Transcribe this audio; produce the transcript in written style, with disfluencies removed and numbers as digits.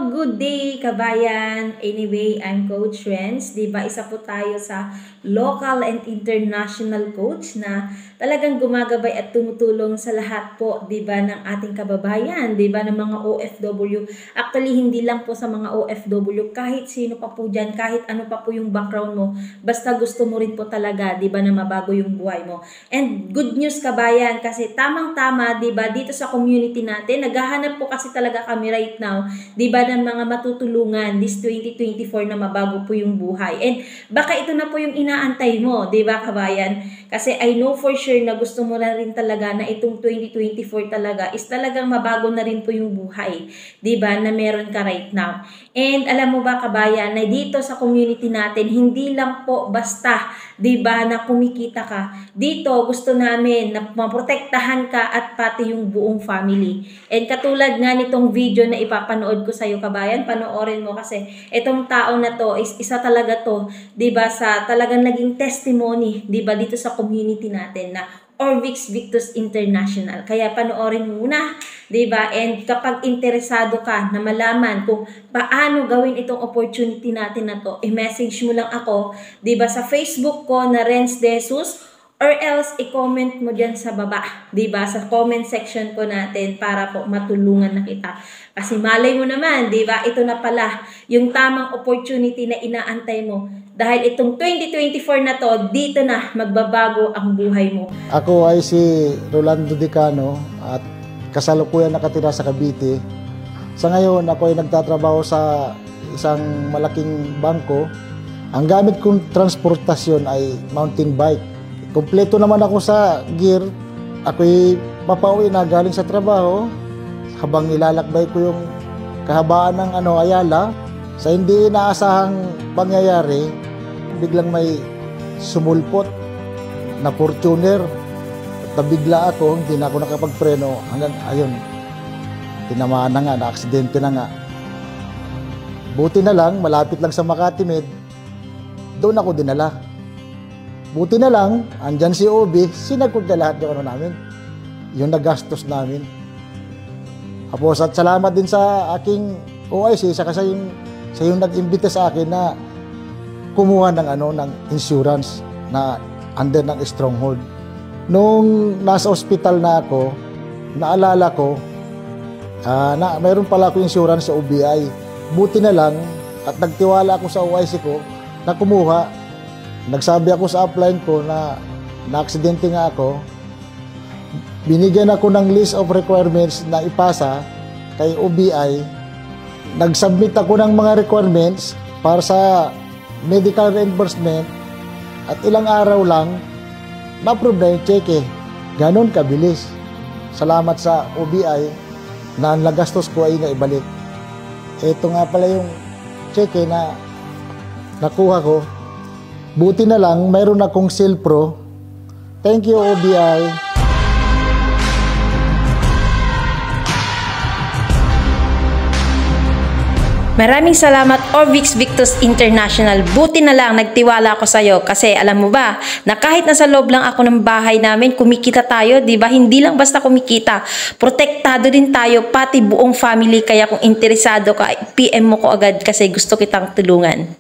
good day kabayan. Anyway, I'm Coach Renz. Diba, isa po tayo sa local and international coach na talagang gumagabay at tumutulong sa lahat po, diba, ng ating kababayan, diba, ng mga OFW. Actually, hindi lang po sa mga OFW, kahit sino pa po dyan, kahit ano pa po yung background mo, basta gusto mo rin po talaga, diba, na mabago yung buhay mo. And good news kabayan, kasi tamang-tama, diba, dito sa community natin, naghahanap po kasi talaga kami right now, diba, ng mga matutulungan this 2024 na mabago po yung buhay. And baka ito na po yung inaantay mo, diba kabayan? Kasi I know for sure na gusto mo na rin talaga na itong 2024 talaga is talagang mabago na rin po yung buhay, diba, na meron ka right now. And alam mo ba kabayan, na dito sa community natin, hindi lang po basta, diba, na kumikita ka. Dito gusto namin na maprotektahan ka at pati yung buong family. And katulad nga nitong video na ipapanood ko sa iyo kabayan, panoorin mo kasi itong tao na to is isa talaga to, 'di ba, sa talagang naging testimony, 'di ba, dito sa community natin na Orvix Victus International. Kaya panoorin mo muna, 'di ba? And kapag interesado ka na malaman kung paano gawin itong opportunity natin na to, i-message mo lang ako, 'di ba, sa Facebook ko na Renz De Jesus, or else i-comment mo dyan sa baba, diba? Sa comment section po natin para po matulungan na kita. Kasi malay mo naman, diba? Ito na pala yung tamang opportunity na inaantay mo. Dahil itong 2024 na to, dito na magbabago ang buhay mo. Ako ay si Rolando Dicano at kasalukuyan nakatira sa Cavite. Sa ngayon, ako ay nagtatrabaho sa isang malaking bangko. Ang gamit kong transportasyon ay mountain bike. Kompleto naman ako sa gear. Ako'y papauwi na galing sa trabaho habang nilalakbay ko yung kahabaan ng Ayala. Sa hindi inaasahang pangyayari, biglang may sumulpot na Fortuner. At nabigla ako, hindi na ako nakapagpreno. Hanggang ayun, tinamaan na nga, na-aksidente na nga. Buti na lang, malapit lang sa Makati Med, doon ako dinala. Buti na lang, andyan si Obi, sinagod na lahat yung namin, yung nagastos namin. Tapos at salamat din sa aking OIC, saka sa yung nag-imbita sa akin na kumuha ng insurance na under ng Stronghold. Nung nasa ospital na ako, naalala ko, na mayroon pala ako insurance sa OBI. Buti na lang, at nagtiwala ako sa OIC ko na kumuha. Nagsabi ako sa upline ko na na-aksidente nga ako. Binigyan ako ng list of requirements na ipasa kay OBI. Nag-submit ako ng mga requirements para sa medical reimbursement at ilang araw lang na-approve na yung cheque. Ganon kabilis. Salamat sa OBI na ang nagastos ko ay naibalik. Ito nga pala yung cheque na nakuha ko. Buti na lang, mayroon akong Silpro. Thank you, OBI. Maraming salamat, Orvix Victus International. Buti na lang nagtiwala ako sa iyo kasi alam mo ba na kahit nasa loob lang ako ng bahay namin, kumikita tayo, 'di ba? Hindi lang basta kumikita. Protektado din tayo pati buong family, kaya kung interesado ka, PM mo ko agad kasi gusto kitang tulungan.